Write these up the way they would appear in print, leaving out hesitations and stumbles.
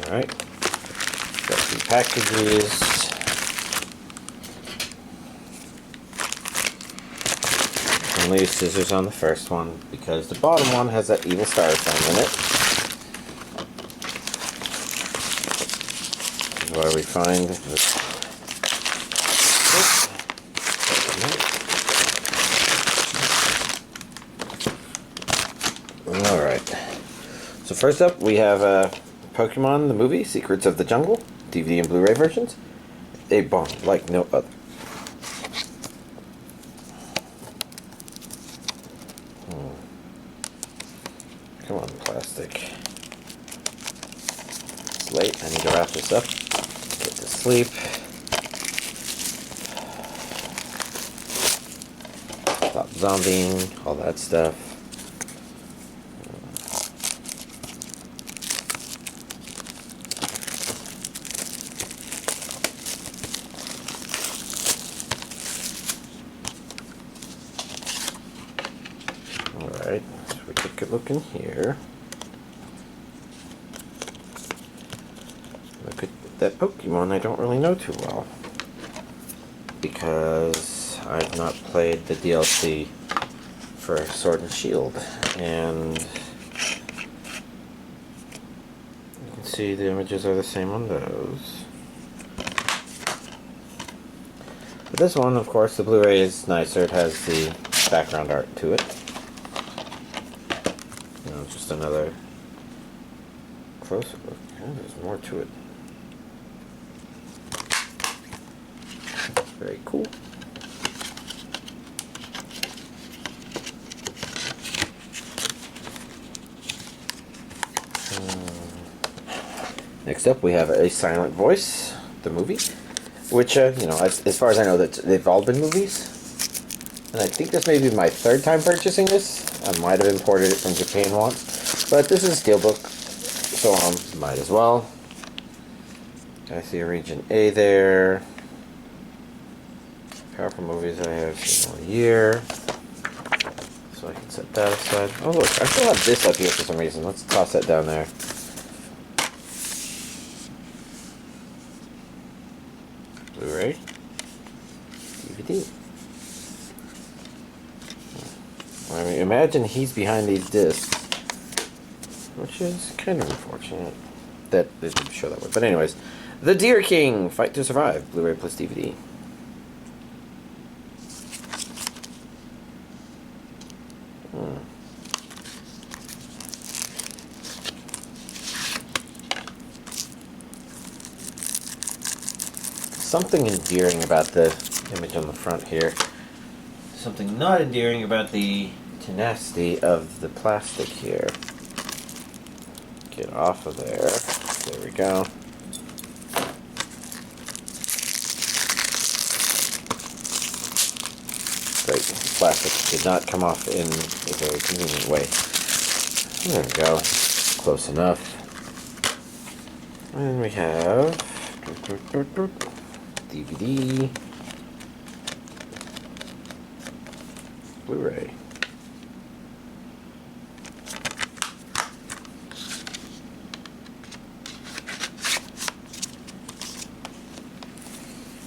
Alright. Got some packages. Only use scissors on the first one because the bottom one has that evil styrofoam in it. This is why we find this. Alright. So first up we have Pokemon the movie, Secrets of the Jungle, DVD and Blu-ray versions. A bomb like no other. Come on, plastic. It's late. I need to wrap this up. Get to sleep. Stop zombieing. All that stuff. Alright, so we take a look in here. Look at that Pokemon I don't really know too well. Because I've not played the DLC for Sword and Shield. And you can see the images are the same on those. But this one, of course, the Blu-ray is nicer. It has the background art to it. Just another closer look. Yeah, there's more to it. Very cool. Next up, we have a Silent Voice, the movie, which, you know, as far as I know, that they've all been movies. And I think this may be my third time purchasing this. I might have imported it from Japan once. But this is a steelbook, so might as well. I see a region A there. Powerful movies I have seen all year. So I can set that aside. Oh look, I still have this up here for some reason. Let's toss that down there. Blu-ray. DVD. I mean, imagine he's behind these discs, which is kind of unfortunate that they didn't show that way. But anyways, The Deer King, Fight to Survive, Blu-ray plus DVD. Something endearing about the image on the front here. Something not endearing about the tenacity of the plastic here. Get off of there. There we go. Great. The plastic did not come off in a very convenient way. There we go. Close enough. And we have DVD. Blu-ray.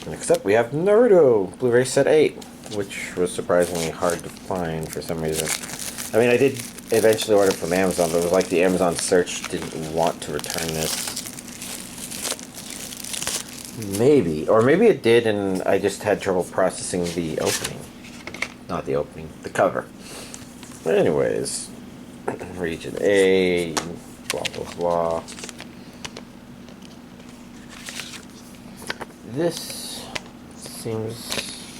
Next up we have Naruto Blu-ray set 8, which was surprisingly hard to find for some reason. I mean, I did eventually order from Amazon, but it was like the Amazon search didn't want to return this. Maybe. Or maybe it did and I just had trouble processing the opening. Not the opening, the cover. But anyways, region A, blah blah blah. This seems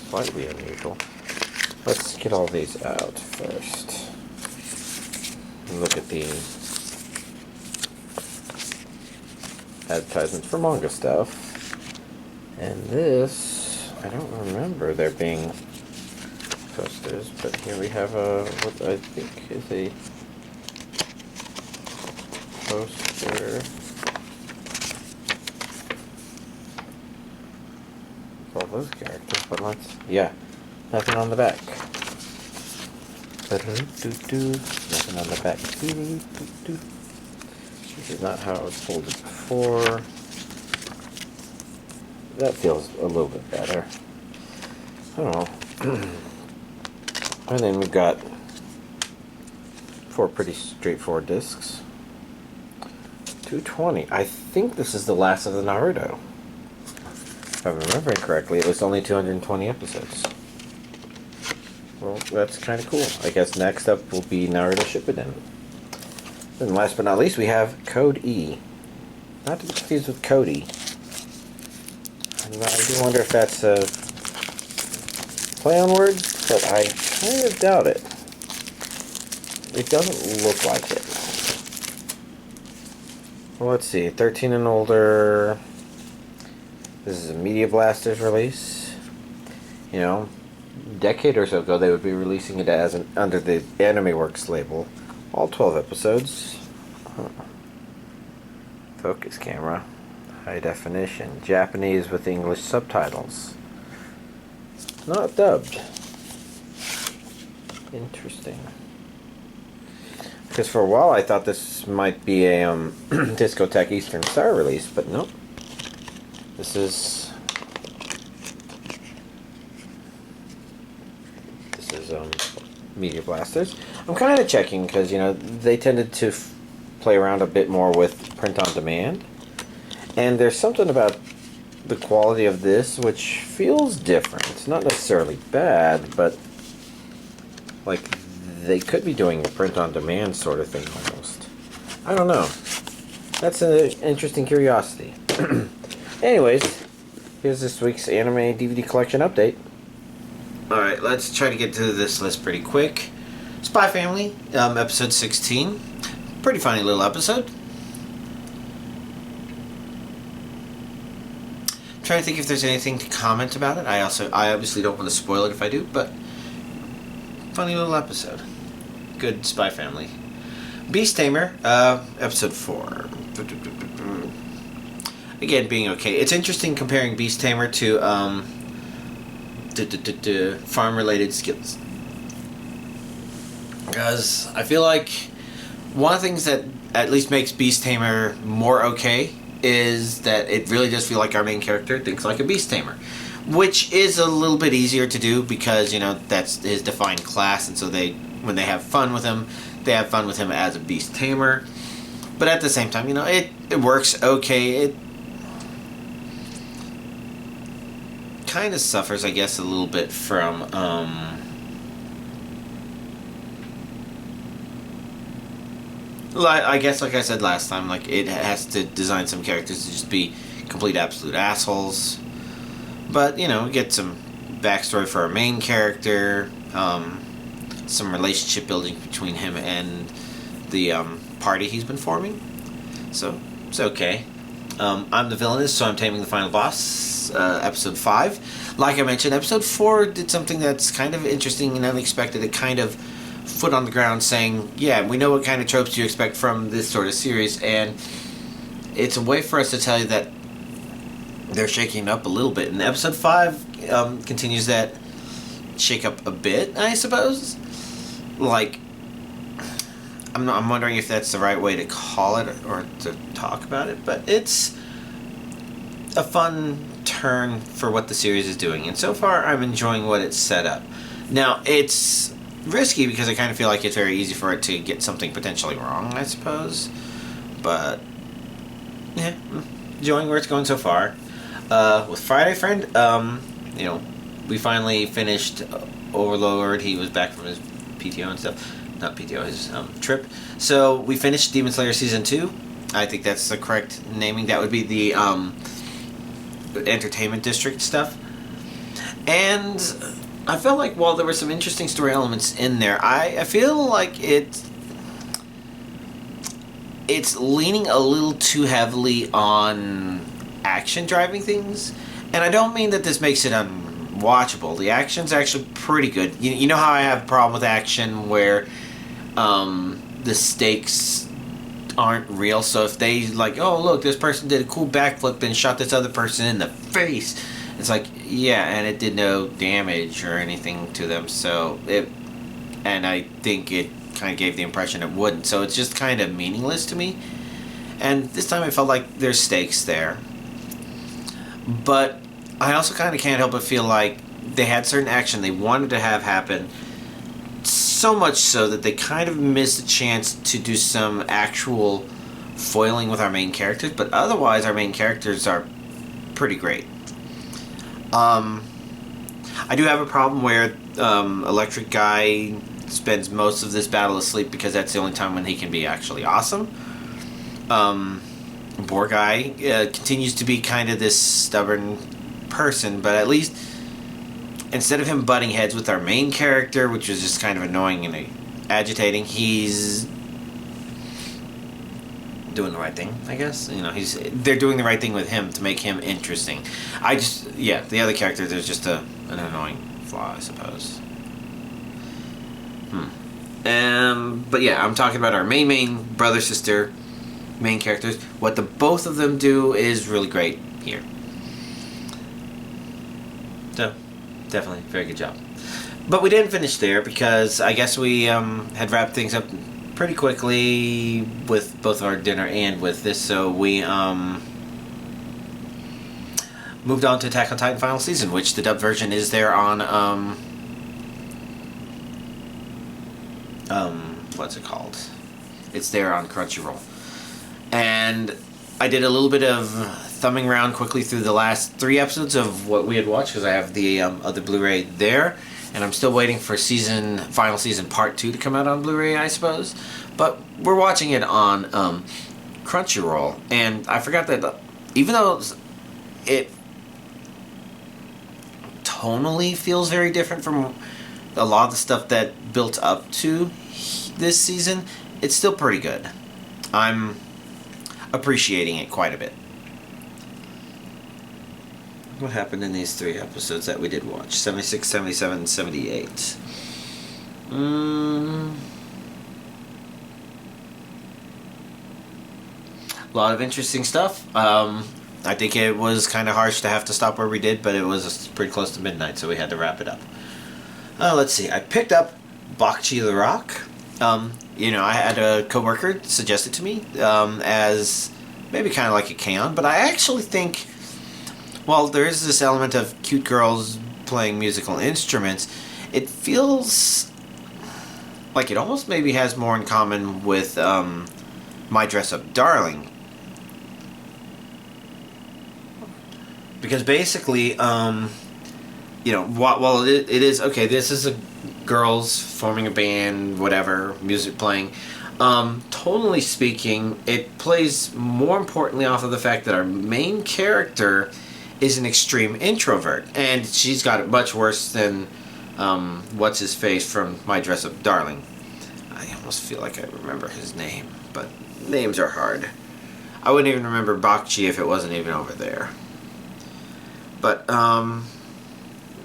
slightly unusual. Let's get all these out first. Look at the advertisements for manga stuff. And this, I don't remember there being posters, but here we have a, what I think is a poster. All those characters, but let's, yeah, nothing on the back. Nothing on the back. This is not how it was folded before. That feels a little bit better. I don't know. And then we've got 4 pretty straightforward discs. 220. I think this is the last of the Naruto. If I'm remembering correctly, it was only 220 episodes. Well, that's kind of cool. I guess next up will be Naruto Shippuden. And last but not least, we have Code E. Not to be confused with Cody. And I do wonder if that's a play on words, but I kind of doubt it. It doesn't look like it. Well, let's see. 13 and older. This is a Media Blasters release. You know, a decade or so ago, they would be releasing it as under the Anime Works label. All 12 episodes. Focus camera. High definition. Japanese with English subtitles. Not dubbed. Interesting. Because for a while I thought this might be a Discotheque Eastern Star release, but nope. This is Media Blasters. I'm kind of checking because, you know, they tended to play around a bit more with print on demand, and there's something about the quality of this which feels different. It's not necessarily bad, but like they could be doing a print on demand sort of thing almost. I don't know. That's an interesting curiosity. Anyways, here's this week's anime DVD collection update. Alright, let's try to get to this list pretty quick. Spy Family, episode 16. Pretty funny little episode. Trying to think if there's anything to comment about it. I obviously don't want to spoil it if I do, but funny little episode. Good Spy Family. Beast Tamer, episode 4. Again, being okay. It's interesting comparing Beast Tamer to farm-related skills, because I feel like one of the things that at least makes Beast Tamer more okay is that it really does feel like our main character thinks like a Beast Tamer, which is a little bit easier to do because, you know, that's his defined class, and so when they have fun with him, they have fun with him as a Beast Tamer. But at the same time, you know, it works okay. It kind of suffers, I guess, a little bit from I guess, like I said last time, like it has to design some characters to just be complete absolute assholes. But, you know, get some backstory for our main character, some relationship building between him and the party he's been forming. So it's okay. I'm the villainess, so I'm taming the final boss. Episode 5. Like I mentioned, episode 4 did something that's kind of interesting and unexpected. It kind of foot on the ground saying, yeah, we know what kind of tropes you expect from this sort of series, and it's a way for us to tell you that they're shaking up a little bit. And episode 5 continues that shake up a bit, I suppose. Like, I'm wondering if that's the right way to call it or to talk about it, but it's a fun turn for what the series is doing, and so far I'm enjoying what it's set up. Now, it's risky because I kind of feel like it's very easy for it to get something potentially wrong, I suppose, but yeah, enjoying where it's going so far. With Friday Friend, you know, we finally finished Overlord. He was back from his PTO and stuff. Not PTO, his trip. So we finished Demon Slayer Season 2. I think that's the correct naming. That would be the Entertainment District stuff. And I felt like while there were some interesting story elements in there, I feel like it's leaning a little too heavily on action driving things. And I don't mean that this makes it unwatchable. The action's actually pretty good. You know how I have a problem with action where the stakes aren't real. So if they like, oh look, this person did a cool backflip and shot this other person in the face, it's like, yeah, and it did no damage or anything to them. So and I think it kind of gave the impression it wouldn't. So it's just kind of meaningless to me. And this time I felt like there's stakes there. But I also kind of can't help but feel like they had certain action they wanted to have happen, so much so that they kind of missed a chance to do some actual foiling with our main characters, but otherwise our main characters are pretty great. I do have a problem where Electric Guy spends most of this battle asleep because that's the only time when he can be actually awesome. Boar Guy continues to be kind of this stubborn person, but at least instead of him butting heads with our main character, which was just kind of annoying and agitating, he's doing the right thing, I guess. You know, they're doing the right thing with him to make him interesting. The other character, there's just an annoying flaw, I suppose. But yeah, I'm talking about our main brother sister main characters. What the both of them do is really great here. So, definitely, very good job. But we didn't finish there because I guess we had wrapped things up pretty quickly with both our dinner and with this, so we moved on to Attack on Titan Final Season, which the dub version is there on what's it called? It's there on Crunchyroll. And I did a little bit of thumbing around quickly through the last 3 episodes of what we had watched, because I have the other Blu-ray there, and I'm still waiting for final season part 2 to come out on Blu-ray, I suppose. But we're watching it on Crunchyroll, and I forgot that even though it tonally feels very different from a lot of the stuff that built up to this season, it's still pretty good. I'm appreciating it quite a bit. What happened in these 3 episodes that we did watch? 76, 77, 78. A lot of interesting stuff. I think it was kind of harsh to have to stop where we did, but it was pretty close to midnight, so we had to wrap it up. Let's see. I picked up Bokchi the Rock. I had a coworker suggest it to me as maybe kind of like a K-On, but I actually think, while there is this element of cute girls playing musical instruments, it feels like it almost maybe has more in common with My Dress-Up Darling. Because basically, while it is, okay, this is a girls forming a band, whatever, music playing, tonally speaking, it plays more importantly off of the fact that our main character is an extreme introvert, and she's got it much worse than what's his face from My Dress-Up Darling. I almost feel like I remember his name, but names are hard. I wouldn't even remember Bokchi if it wasn't even over there. But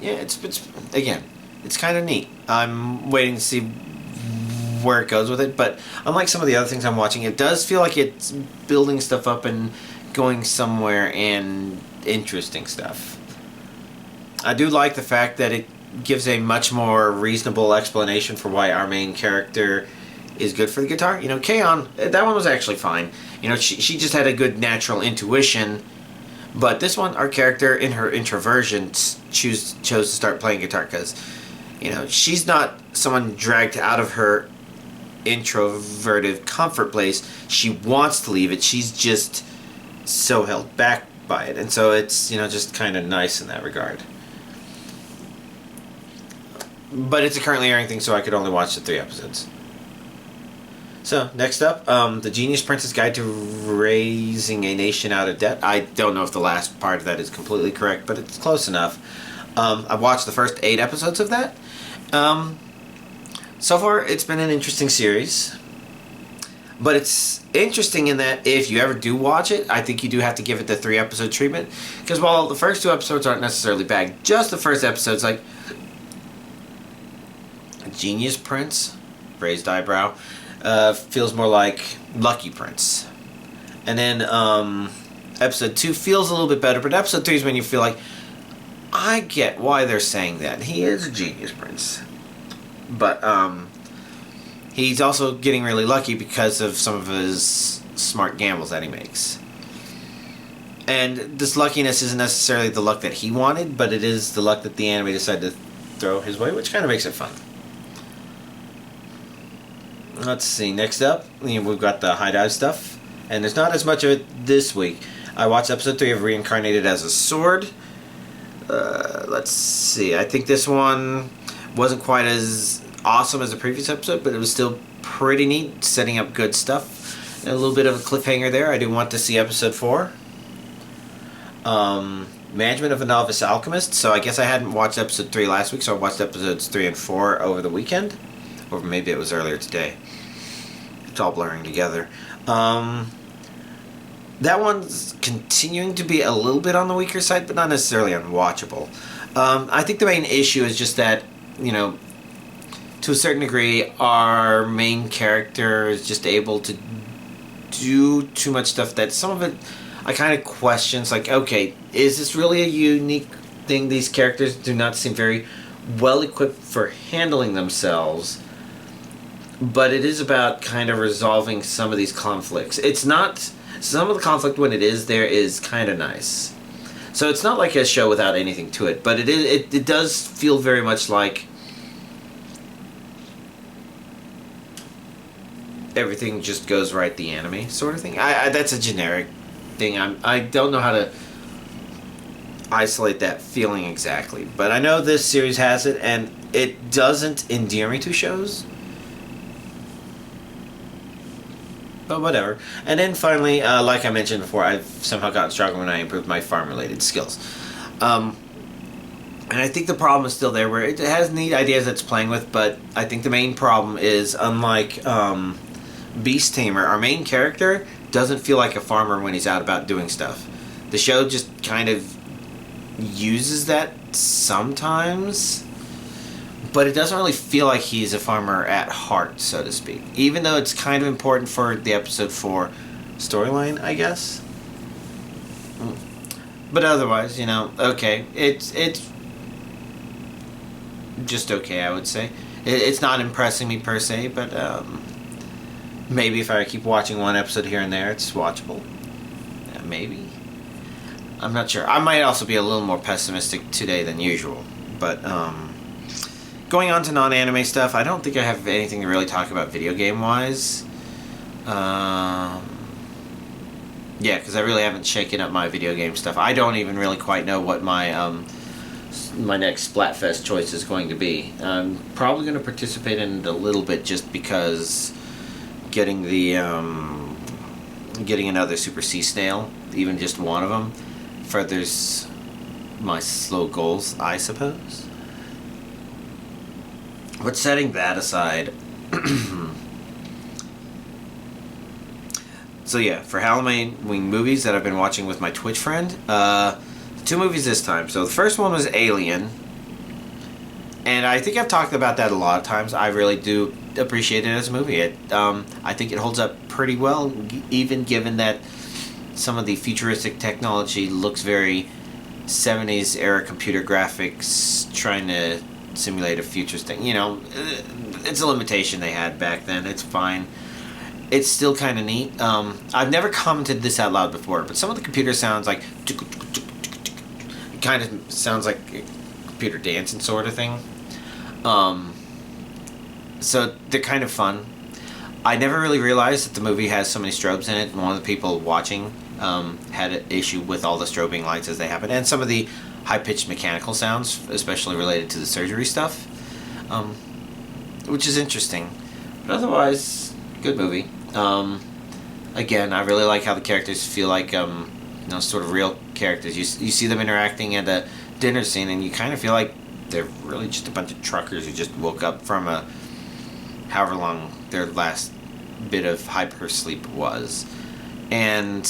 it's kind of neat. I'm waiting to see where it goes with it, but unlike some of the other things I'm watching, it does feel like it's building stuff up and going somewhere and interesting stuff. I do like the fact that it gives a much more reasonable explanation for why our main character is good for the guitar. K-On, that one was actually fine. She just had a good natural intuition. But this one, our character, in her introversion, chose to start playing guitar because, she's not someone dragged out of her introverted comfort place. She wants to leave it. She's just so held back by it. And so it's, just kind of nice in that regard. But it's a currently airing thing, so I could only watch the 3 episodes. So, next up, The Genius Prince's Guide to Raising a Nation Out of Debt. I don't know if the last part of that is completely correct, but it's close enough. I've watched the first 8 episodes of that. So far, it's been an interesting series. But it's interesting in that if you ever do watch it, I think you do have to give it the 3-episode treatment. Because while the first 2 episodes aren't necessarily bad, just the first episode's like, Genius Prince, raised eyebrow, feels more like Lucky Prince. And then episode 2 feels a little bit better, but episode 3 is when you feel like, I get why they're saying that. He is a Genius Prince. But he's also getting really lucky because of some of his smart gambles that he makes. And this luckiness isn't necessarily the luck that he wanted, but it is the luck that the anime decided to throw his way, which kind of makes it fun. Let's see, next up, we've got the high dive stuff, and there's not as much of it this week. I watched episode 3 of Reincarnated as a Sword. Let's see, I think this one wasn't quite as awesome as the previous episode, but it was still pretty neat, setting up good stuff. And a little bit of a cliffhanger there. I do want to see episode 4. Management of a Novice Alchemist. So I guess I hadn't watched episode 3 last week, so I watched episodes 3 and 4 over the weekend. Or maybe it was earlier today. It's all blurring together. That one's continuing to be a little bit on the weaker side, but not necessarily unwatchable. I think the main issue is just that, to a certain degree, our main character is just able to do too much stuff that some of it I kind of question. It's like, okay, is this really a unique thing? These characters do not seem very well equipped for handling themselves, but it is about kind of resolving some of these conflicts. It's not... Some of the conflict, when it is there, is kind of nice. So it's not like a show without anything to it, but it does feel very much like everything just goes right the anime sort of thing. That's a generic thing. I don't know how to isolate that feeling exactly, but I know this series has it, and it doesn't endear me to shows. But whatever. And then finally, like I mentioned before, I've somehow gotten stronger when I improved my farm-related skills. And I think the problem is still there, where it has neat ideas it's playing with, but I think the main problem is, unlike Beast Tamer, our main character doesn't feel like a farmer when he's out about doing stuff. The show just kind of uses that sometimes, but it doesn't really feel like he's a farmer at heart, so to speak. Even though it's kind of important for the episode 4 storyline, I guess. But otherwise, okay. It's just okay, I would say. It's not impressing me per se, but maybe if I keep watching one episode here and there, it's watchable. Yeah, maybe. I'm not sure. I might also be a little more pessimistic today than usual, but going on to non-anime stuff, I don't think I have anything to really talk about video game-wise. Yeah, because I really haven't shaken up my video game stuff. I don't even really quite know what my my next Splatfest choice is going to be. I'm probably going to participate in it a little bit just because getting the getting another Super Sea Snail, even just one of them, furthers my slow goals, I suppose. But setting that aside, so yeah, for Halloween movies that I've been watching with my Twitch friend, 2 movies this time. So the first one was Alien, and I think I've talked about that a lot of times. I really do appreciate it as a movie. I think it holds up pretty well, even given that some of the futuristic technology looks very 70s era computer graphics, trying to simulate a futurist thing. It's a limitation they had back then. It's fine. It's still kind of neat. I've never commented this out loud before, but some of the computer sounds like kind of sounds like a computer dancing sort of thing. So they're kind of fun. I never really realized that the movie has so many strobes in it. One of the people watching had an issue with all the strobing lights as they happen, and some of the high-pitched mechanical sounds, especially related to the surgery stuff, which is interesting. But otherwise, good movie. Again, I really like how the characters feel like sort of real characters. You see them interacting at a dinner scene, and you kind of feel like they're really just a bunch of truckers who just woke up from however long their last bit of hypersleep was. And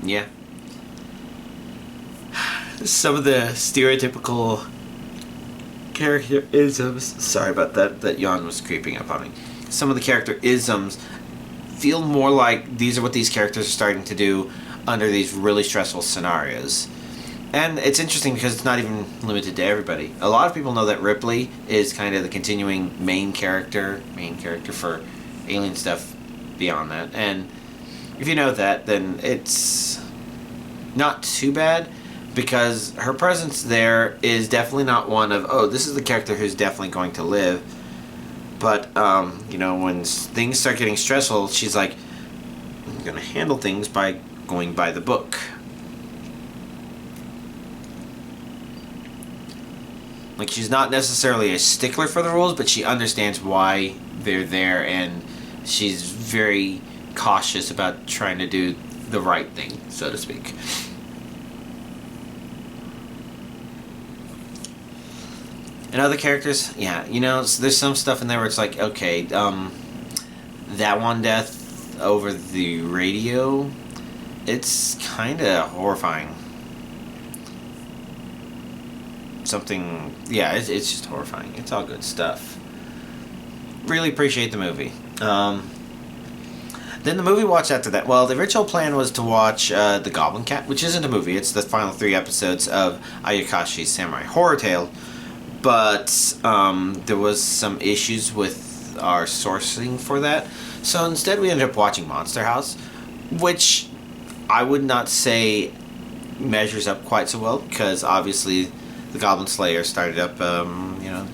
yeah, some of the stereotypical character isms, sorry about that, that yawn was creeping up on me. Some of the character isms feel more like these are what these characters are starting to do under these really stressful scenarios. And it's interesting because it's not even limited to everybody. A lot of people know that Ripley is kind of the continuing main character for alien stuff beyond that. And if you know that, then it's not too bad, because her presence there is definitely not one of, oh, this is the character who's definitely going to live. But, you know, when things start getting stressful, she's like, I'm going to handle things by going by the book. Like, she's not necessarily a stickler for the rules, but she understands why they're there, and she's very cautious about trying to do the right thing, so to speak. And other characters, yeah, you know, there's some stuff in there where it's like, okay, that one death over the radio, it's kind of horrifying. Something, yeah, it's just horrifying. It's all good stuff. Really appreciate the movie. Then the movie watch after that. Well, the original plan was to watch The Goblin Cat, which isn't a movie. It's the final 3 episodes of Ayakashi's Samurai Horror Tale. But there was some issues with our sourcing for that. So instead we ended up watching Monster House, which I would not say measures up quite so well, because obviously the Goblin Slayer started up, you know,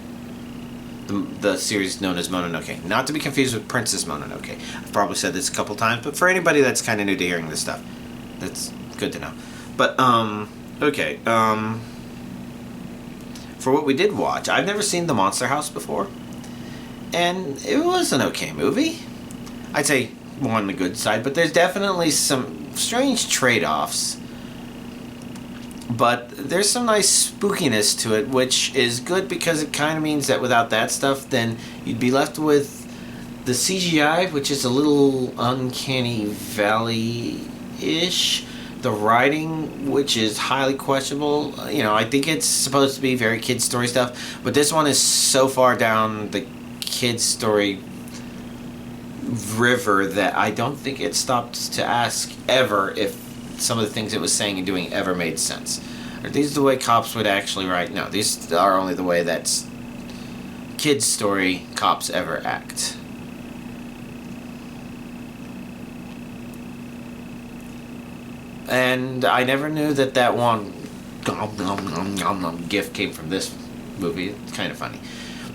the series known as Mononoke. Not to be confused with Princess Mononoke. I've probably said this a couple times, but for anybody that's kind of new to hearing this stuff, that's good to know. But, okay, for what we did watch, I've never seen The Monster House before, and it was an okay movie. I'd say more on the good side, but there's definitely some strange trade-offs. But there's some nice spookiness to it, which is good because it kind of means that without that stuff, then you'd be left with the CGI, which is a little uncanny valley-ish. The writing, which is highly questionable. You know, I think it's supposed to be very kid story stuff, but this one is so far down the kid story river that I don't think it stopped to ask ever if some of the things it was saying and doing ever made sense. Are these the way cops would actually write? No, these are only the way that kids' story cops ever act. And I never knew that one gif came from this movie. It's kind of funny.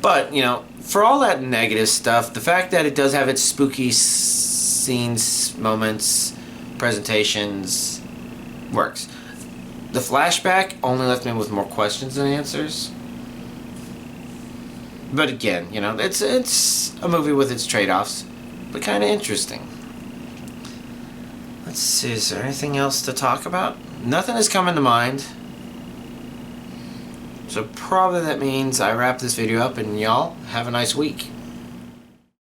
But, you know, for all that negative stuff, the fact that it does have its spooky scenes, moments, presentations, works. The flashback only left me with more questions than answers. But again, you know, it's a movie with its trade-offs, but kind of interesting. Let's see, is there anything else to talk about? Nothing is coming to mind. So probably that means I wrap this video up and y'all have a nice week.